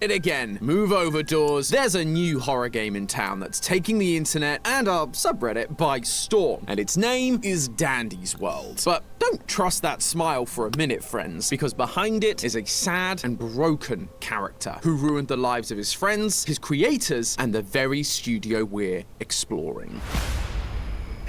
it again. Move over, doors. There's a new horror game in town that's taking the internet and our subreddit by storm, and its name is Dandy's World. But don't trust that smile for a minute, friends, because behind it is a sad and broken character who ruined the lives of his friends, his creators, and the very studio we're exploring.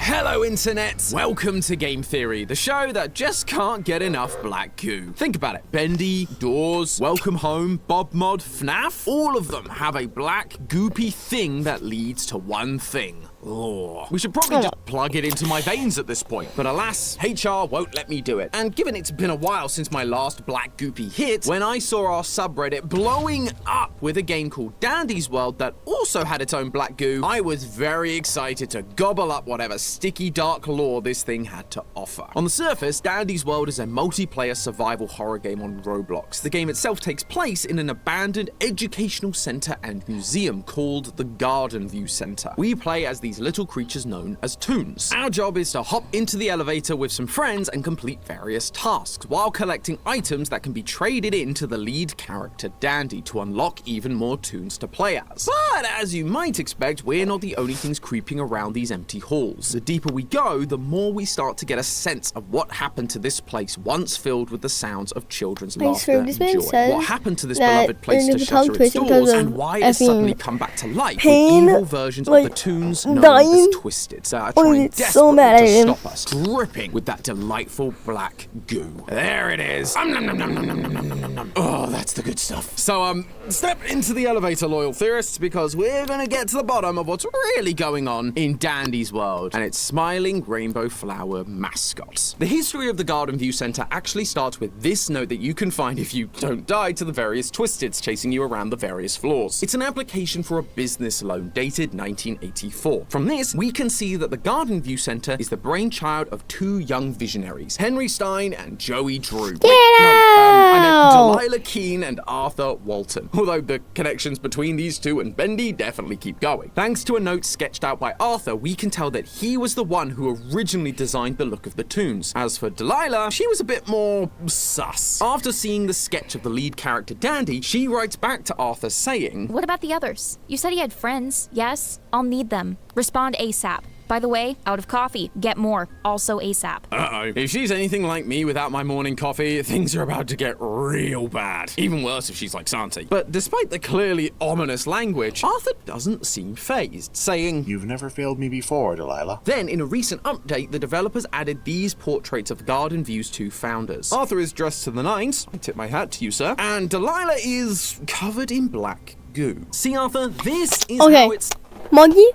Hello, Internet! Welcome to Game Theory, the show that just can't get enough black goo. Think about it. Bendy, Doors, Welcome Home, Bob Mod, FNAF, all of them have a black, goopy thing that leads to one thing. Oh, we should probably just plug it into my veins at this point. But alas, HR won't let me do it. And given it's been a while since my last black goopy hit, when I saw our subreddit blowing up with a game called Dandy's World that also had its own black goo, I was very excited to gobble up whatever sticky dark lore this thing had to offer. On the surface, Dandy's World is a multiplayer survival horror game on Roblox. The game itself takes place in an abandoned educational center and museum called the Garden View Center. We play as these little creatures known as toons. Our job is to hop into the elevator with some friends and complete various tasks while collecting items that can be traded into the lead character Dandy to unlock even more toons to play as. But as you might expect, we're not the only things creeping around these empty halls. The deeper we go, the more we start to get a sense of what happened to this place once filled with the sounds of children's laughter and joy. What happened to this beloved place to shutter its doors, and why it has suddenly come back to life with evil versions of the toons known as Twisted, trying desperately to stop us, dripping with that delightful black goo. There it is. Oh, that's the good stuff. So, step into the elevator, loyal theorists, because we're gonna get to the bottom of what's really going on in Dandy's World and its smiling rainbow flower mascots. The history of the Garden View Center actually starts with this note that you can find if you don't die to the various Twisteds chasing you around the various floors. It's an application for a business loan dated 1984. From this, we can see that the Garden View Center is the brainchild of two young visionaries, Henry Stein and Joey Drew. I meant Delilah Keene and Arthur Walton, although the connections between these two and Bendy definitely keep going. Thanks to a note sketched out by Arthur, we can tell that he was the one who originally designed the look of the toons. As for Delilah, she was a bit more sus. After seeing the sketch of the lead character Dandy, she writes back to Arthur saying, "What about the others? You said he had friends, yes? I'll need them. Respond ASAP. By the way, out of coffee. Get more. Also ASAP." Uh-oh. If she's anything like me without my morning coffee, things are about to get real bad. Even worse if she's like Santi. But despite the clearly ominous language, Arthur doesn't seem fazed, saying, "You've never failed me before, Delilah." Then, in a recent update, the developers added these portraits of Garden View's two founders. Arthur is dressed to the nines. I tip my hat to you, sir. And Delilah is covered in black goo. See, Arthur, this is how it's... Monkey,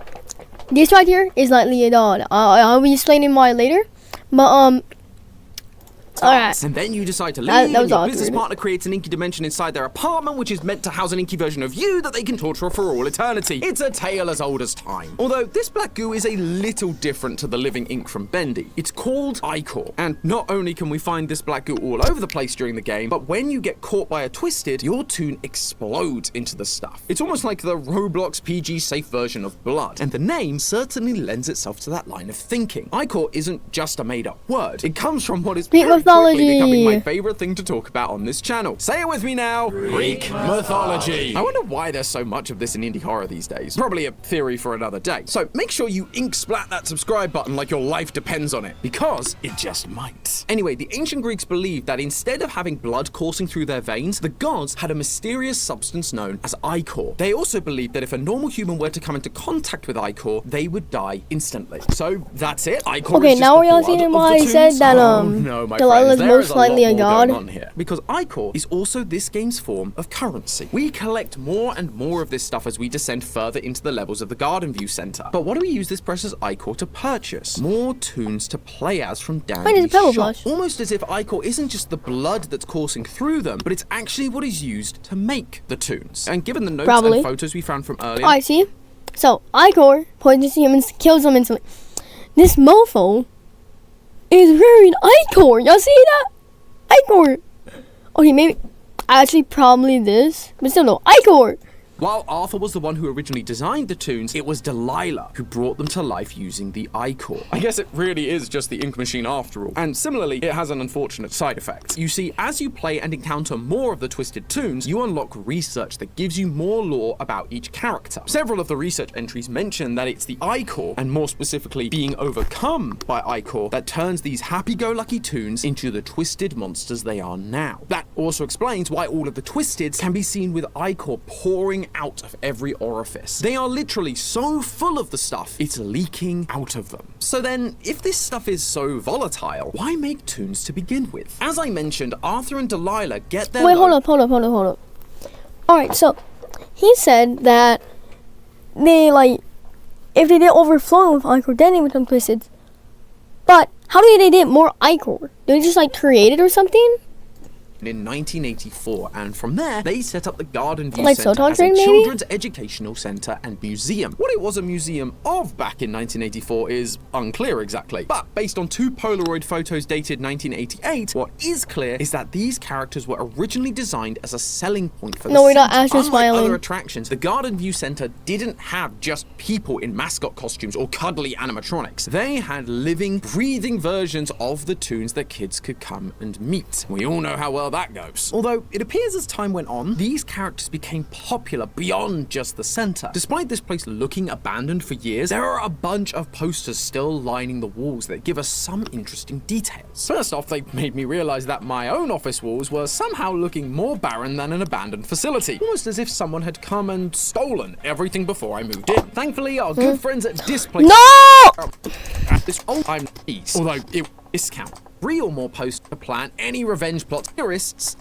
this right here is likely a dog. I'll be explaining why later. But alright. And then you decide to leave, and your awkward. business partner creates an inky dimension inside their apartment, which is meant to house an inky version of you that they can torture for all eternity. It's a tale as old as time. Although this black goo is a little different to the living ink from Bendy. It's called ichor, and not only can we find this black goo all over the place during the game, but when you get caught by a Twisted, your toon explodes into the stuff. It's almost like the Roblox PG safe version of blood, and the name certainly lends itself to that line of thinking. Ichor isn't just a made-up word. It comes from what is quickly becoming my favorite thing to talk about on this channel. Say it with me now. Greek mythology. I wonder why there's so much of this in indie horror these days. Probably a theory for another day. So make sure you ink splat that subscribe button like your life depends on it, because it just might. Anyway, the ancient Greeks believed that instead of having blood coursing through their veins, the gods had a mysterious substance known as ichor. They also believed that if a normal human were to come into contact with ichor, they would die instantly. So that's it. Ichor okay, is now we're just the seeing blood why of I the said toons. that No, my Delilah's friends, there is most likely a lot more god. going on here, because ichor is also this game's form of currency. We collect more and more of this stuff as we descend further into the levels of the Garden View Center. But what do we use this precious ichor to purchase? More toons to play as from Dandy's shop. Almost as if ichor isn't just the blood that's coursing through them, but it's actually what is used to make the toons. And given the notes and photos we found from earlier... I see. So, ichor poisons humans, kills them instantly. This mofo is wearing ichor. Y'all see that? Ichor. Okay, maybe actually probably this, but still no. Ichor. While Arthur was the one who originally designed the toons, it was Delilah who brought them to life using the iCore. I guess it really is just the ink machine after all. And similarly, it has an unfortunate side effect. You see, as you play and encounter more of the twisted toons, you unlock research that gives you more lore about each character. Several of the research entries mention that it's the iCore, and more specifically being overcome by iCore, that turns these happy-go-lucky toons into the twisted monsters they are now. That also explains why all of the twisteds can be seen with iCore pouring out of every orifice. They are literally so full of the stuff, it's leaking out of them. So then, if this stuff is so volatile, why make toons to begin with? As I mentioned, Arthur and Delilah get their Wait, hold up. Alright, so he said that they, like, if they didn't overflow with ichor, then they become twisted. But how do they get more ichor? Do they just, like, create it or something? in 1984, and from there they set up the Garden View Like Centre as Soton a maybe? children's educational centre and museum. What it was a museum of back in 1984 is unclear exactly, but based on 2 Polaroid photos dated 1988, what is clear is that these characters were originally designed as a selling point for the No, we're not centre. actually Unlike smiling. other attractions, the Garden View Centre didn't have just people in mascot costumes or cuddly animatronics. They had living, breathing versions of the toons that kids could come and meet. We all know how well that goes. Although it appears as time went on, these characters became popular beyond just the centre. Despite this place looking abandoned for years, there are a bunch of posters still lining the walls that give us some interesting details. First off, they made me realise that my own office walls were somehow looking more barren than an abandoned facility, almost as if someone had come and stolen everything before I moved in. Thankfully, our good friends at Display No! at this old time piece, although it discount 3 or more posts to plan any revenge plot theorists.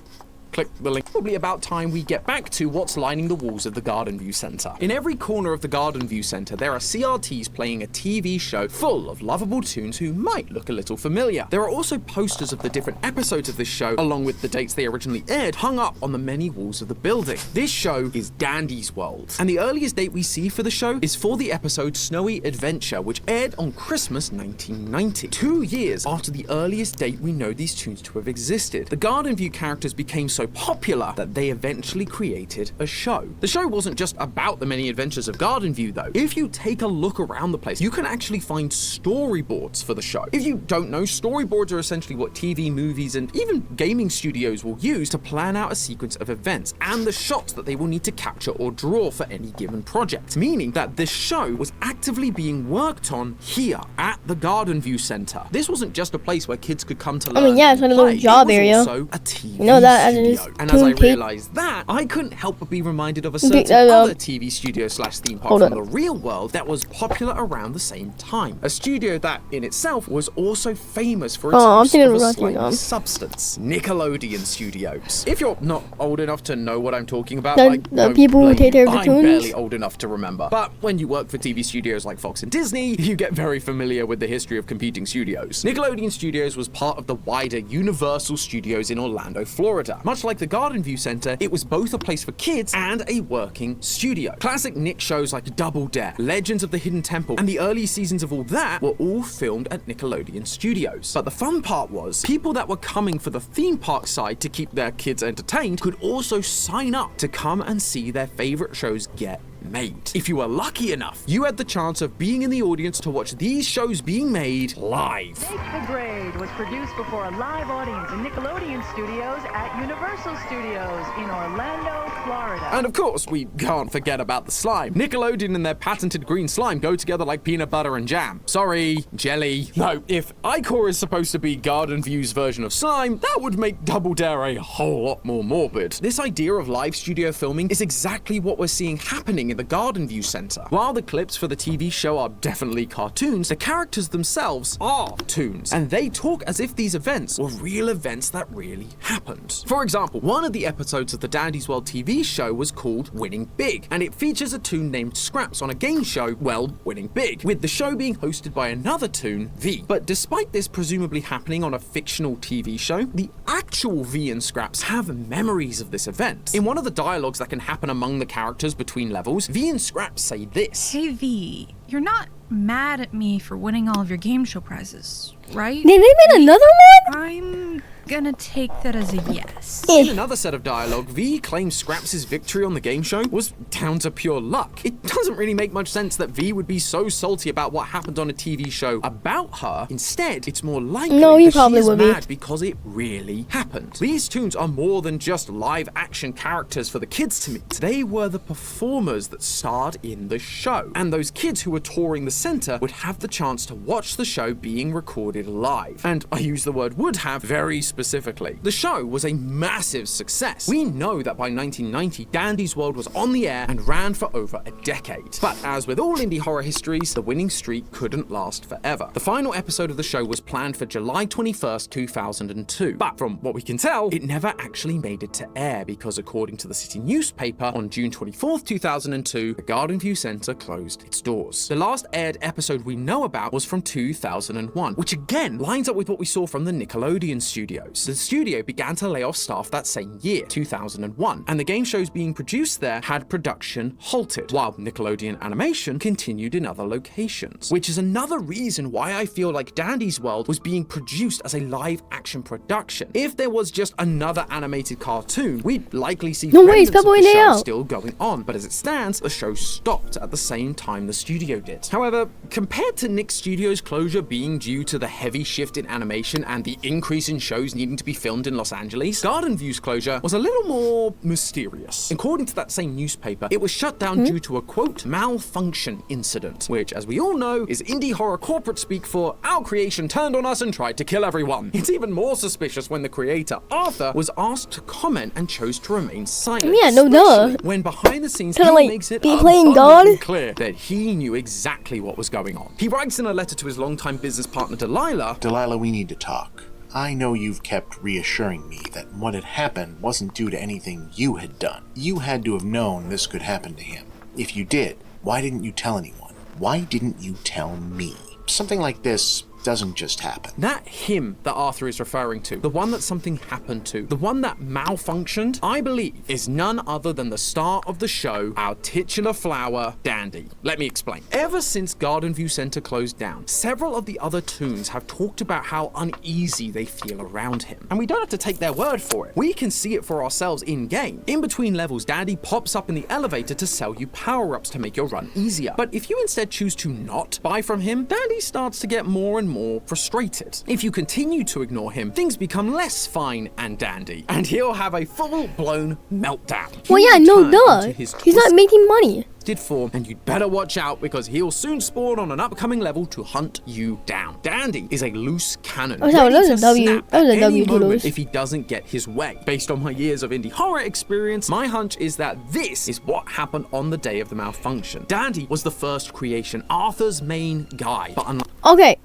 Click the link. Probably about time we get back to what's lining the walls of the Garden View Centre. In every corner of the Garden View Centre, there are CRTs playing a TV show full of lovable toons who might look a little familiar. There are also posters of the different episodes of this show, along with the dates they originally aired, hung up on the many walls of the building. This show is Dandy's World, and the earliest date we see for the show is for the episode Snowy Adventure, which aired on Christmas 1990, 2 years after the earliest date we know these toons to have existed. The Garden View characters became so popular that they eventually created a show. The show wasn't just about the many adventures of Garden View though. If you take a look around the place, you can actually find storyboards for the show. If you don't know, storyboards are essentially what TV, movies, and even gaming studios will use to plan out a sequence of events and the shots that they will need to capture or draw for any given project, meaning that this show was actively being worked on here at the Garden View Centre. This wasn't just a place where kids could come to learn. yeah, it's like a little and play. job It was area. also a TV You know that as it studio. is And as I Toon Cape. realised that, I couldn't help but be reminded of a certain other TV studio slash theme park Hold from up. the real world that was popular around the same time. A studio that, in itself, was also famous for its I'm use thinking of a of Rocky slimy now. substance. Nickelodeon Studios. If you're not old enough to know what I'm talking about, The- I the don't people who blame take care you. of the I'm toons? barely old enough to remember. But when you work for TV studios like Fox and Disney, you get very familiar with the history of competing studios. Nickelodeon Studios was part of the wider Universal Studios in Orlando, Florida. Much like the Garden View Centre, it was both a place for kids and a working studio. Classic Nick shows like Double Dare, Legends of the Hidden Temple, and the early seasons of all that were all filmed at Nickelodeon Studios. But the fun part was, people that were coming for the theme park side to keep their kids entertained could also sign up to come and see their favourite shows get made. If you were lucky enough, you had the chance of being in the audience to watch these shows being made live. Make the Grade was produced before a live audience in Nickelodeon Studios at Universal Studios in Orlando, Florida. And of course, we can't forget about the slime. Nickelodeon and their patented green slime go together like peanut butter and jam. Sorry, jelly. No, if iCore is supposed to be Garden View's version of slime, that would make Double Dare a whole lot more morbid. This idea of live studio filming is exactly what we're seeing happening in the Garden View Centre. While the clips for the TV show are definitely cartoons, the characters themselves are toons, and they talk as if these events were real events that really happened. For example, one of the episodes of the Dandy's World TV show was called Winning Big, and it features a toon named Scraps on a game show, well, Winning Big, with the show being hosted by another toon, V. But despite this presumably happening on a fictional TV show, the actual V and Scraps have memories of this event. In one of the dialogues that can happen among the characters between levels, V and Scraps say this. Hey V, you're not mad at me for winning all of your game show prizes, right? Did they made another one? I'm gonna take that as a yes. In another set of dialogue, V claims Scraps' victory on the game show was down to pure luck. It doesn't really make much sense that V would be so salty about what happened on a TV show about her. Instead, it's more likely he that probably she's would be. mad because it really happened. These toons are more than just live action characters for the kids to meet. They were the performers that starred in the show. And those kids who were touring the center would have the chance to watch the show being recorded live. And I use the word would have very specifically. The show was a massive success. We know that by 1990, Dandy's World was on the air and ran for over a decade. But as with all indie horror histories, the winning streak couldn't last forever. The final episode of the show was planned for July 21st, 2002. But from what we can tell, it never actually made it to air because according to the city newspaper, on June 24th, 2002, the Garden View Center closed its doors. The last aired episode we know about was from 2001, which again lines up with what we saw from the Nickelodeon studios. The studio began to lay off staff that same year, 2001, and the game shows being produced there had production halted, while Nickelodeon animation continued in other locations, which is another reason why I feel like Dandy's World was being produced as a live action production. If there was just another animated cartoon, we'd likely see remnants of the show still going on, but as it stands, the show stopped at the same time the studio did. However, compared to Nick Studios' closure being due to the heavy shift in animation and the increase in shows needing to be filmed in Los Angeles, Garden View's closure was a little more mysterious. According to that same newspaper, it was shut down due to a quote malfunction incident, which as we all know is indie horror corporate speak for our creation turned on us and tried to kill everyone. It's even more suspicious when the creator, Arthur, was asked to comment and chose to remain silent. Yeah, no duh. When behind the scenes Kinda he like makes it be playing God. clear that he knew exactly what was going on. He writes in a letter to his longtime business partner Delilah, Delilah, we need to talk. I know you've kept reassuring me that what had happened wasn't due to anything you had done. You had to have known this could happen to him. If you did, why didn't you tell anyone? Why didn't you tell me? Something like this doesn't just happen. That him that Arthur is referring to, the one that something happened to, the one that malfunctioned, I believe is none other than the star of the show, our titular flower, Dandy. Let me explain. Ever since Garden View Center closed down, several of the other toons have talked about how uneasy they feel around him. And we don't have to take their word for it. We can see it for ourselves in-game. In between levels, Dandy pops up in the elevator to sell you power-ups to make your run easier. But if you instead choose to not buy from him, Dandy starts to get more and more frustrated. If you continue to ignore him, things become less fine and dandy, and he'll have a full-blown meltdown. Well, yeah, no duh. He's not making money. Form, and you'd better watch out because he'll soon spawn on an upcoming level to hunt you down. Dandy is a loose cannon. Oh, that was a W. Snap That was a at W any to moment lose. if he doesn't get his way. Based on my years of indie horror experience, my hunch is that this is what happened on the day of the malfunction. Dandy was the first creation, Arthur's main guy, but unlike Okay.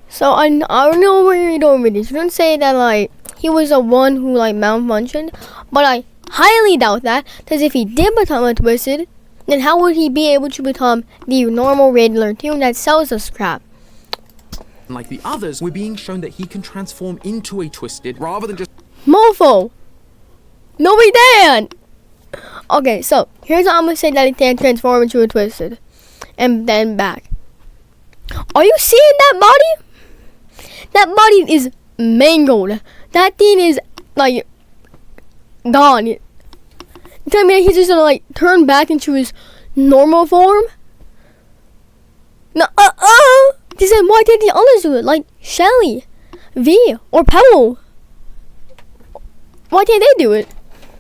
So I don't know where you're going with this. You don't say that like he was the one who like malfunctioned, but I highly doubt that. Because if he did become a twisted, then how would he be able to become the normal regular toon that sells us crap? like the others, we're being shown that he can transform into a twisted rather than just Mofo! No, we didn't! Okay, so here's how I'm gonna say that he can transform into a twisted. And then back. Are you seeing that body? That body is mangled. That thing is like gone. You tell me that he's just gonna like turn back into his normal form? No, then why did the others do it? Like Shelly, V, or Pebble? Why did they do it?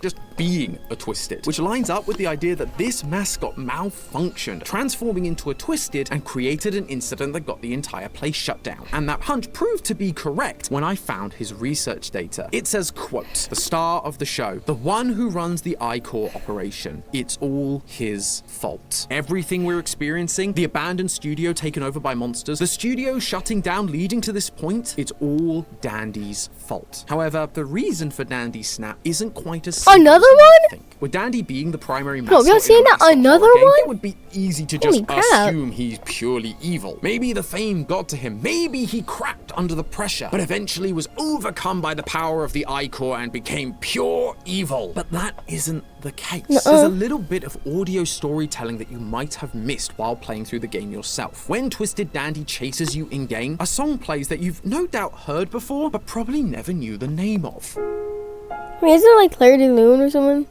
just being a twisted, which lines up with the idea that this mascot malfunctioned, transforming into a twisted and created an incident that got the entire place shut down. And that hunch proved to be correct when I found his research data. It says, quote, the star of the show, the one who runs the I-Core operation, it's all his fault. Everything we're experiencing, the abandoned studio taken over by monsters, the studio shutting down leading to this point, it's all Dandy's fault. However, the reason for Dandy's snap isn't quite as simple Another as you one? think. With Dandy being the primary Bro, mascot y'all in seen a that mascot another horror game, one? it would be easy to Holy just crap. assume he's purely evil. Maybe the fame got to him. Maybe he cracked under the pressure, but eventually was overcome by the power of the I-Core and became pure evil. But that isn't the case. There's a little bit of audio storytelling that you might have missed while playing through the game yourself. When Twisted Dandy chases you in-game, a song plays that you've no doubt heard before, but probably never knew the name of. I mean, isn't it like Claire de Lune or something?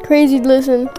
Crazy to listen.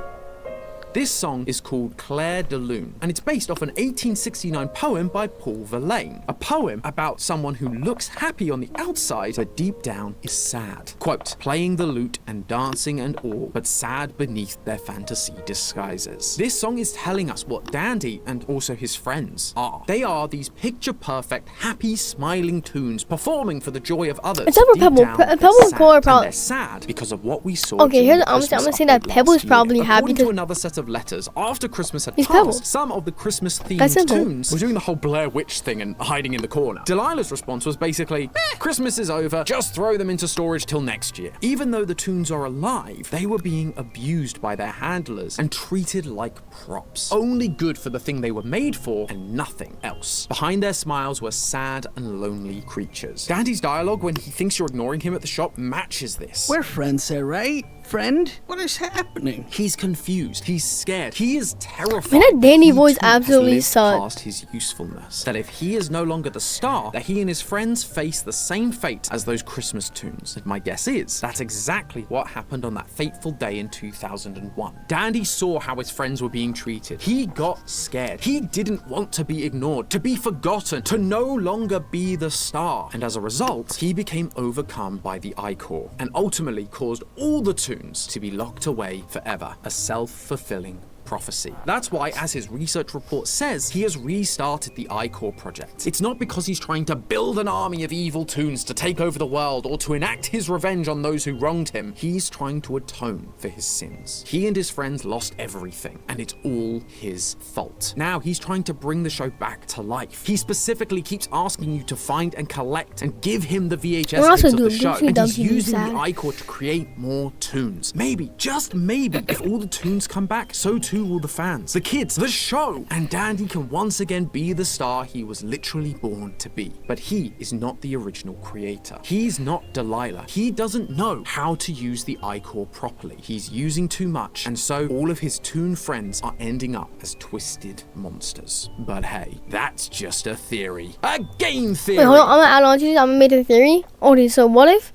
This song is called Claire de Lune, and it's based off an 1869 poem by Paul Verlaine. A poem about someone who looks happy on the outside, but deep down is sad. Quote, playing the lute and dancing and all, but sad beneath their fantasy disguises. This song is telling us what Dandy and also his friends are. They are these picture-perfect, happy, smiling toons performing for the joy of others. Except for Deep Pebble. down, Pebble they're and Cole are sad, and probably. they're sad because of what we saw. Okay, during here's the I'm Christmas gonna say that update Pebble's last year. probably happy According to to. another set of letters, after Christmas had He's passed, Pebble. some of the That's Christmas-themed simple. tunes were doing the whole Blair Witch thing and hiding in the corner. Delilah's response was basically, Christmas is over, just throw them into storage till next year. Even though the tunes are alive, they were being abused by their handlers and treated like props. Only good for the thing they were made for and nothing else. Behind their smiles were sad and lonely creatures. Dandy's dialogue when he thinks you're ignoring him at the shop matches this. We're friends there, right? Friend? What is happening? He's confused. He's scared. He is terrified. Man, that Dandy He voice too has absolutely lived sucked. past his usefulness. That if he is no longer the star, that he and his friends face the same fate as those Christmas tunes. And my guess is that's exactly what happened on that fateful day in 2001. Dandy saw how his friends were being treated. He got scared. He didn't want to be ignored, to be forgotten, to no longer be the star. And as a result, he became overcome by the I-Core and ultimately caused all the tunes to be locked away forever, a self-fulfilling prophecy. That's why, as his research report says, he has restarted the I-Core project. It's not because he's trying to build an army of evil toons to take over the world or to enact his revenge on those who wronged him. He's trying to atone for his sins. He and his friends lost everything, and it's all his fault. Now he's trying to bring the show back to life. He specifically keeps asking you to find and collect and give him the VHS tapes of the show, and he's using the I-Core to create more toons. Maybe, just maybe, if all the toons come back, so too will the fans, the kids, the show, and Dandy can once again be the star he was literally born to be. But he is not the original creator. He's not Delilah. He doesn't know how to use the I-Core properly. He's using too much, and so all of his toon friends are ending up as twisted monsters. But hey, that's just a theory. A game theory! Wait, hold on. I'm gonna add on to this. I'm gonna make a theory. Okay, so what if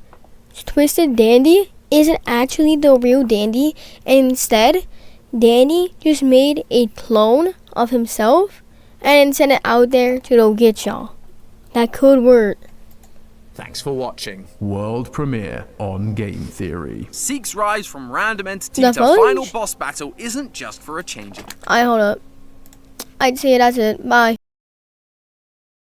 Twisted Dandy isn't actually the real Dandy, and instead Dandy just made a clone of himself and then sent it out there to go get y'all? That could work. Thanks for watching. World premiere on Game Theory. Seek's rise from random entity The to fudge? final boss battle isn't just for a change. Hold up. I'd say that's it. Bye.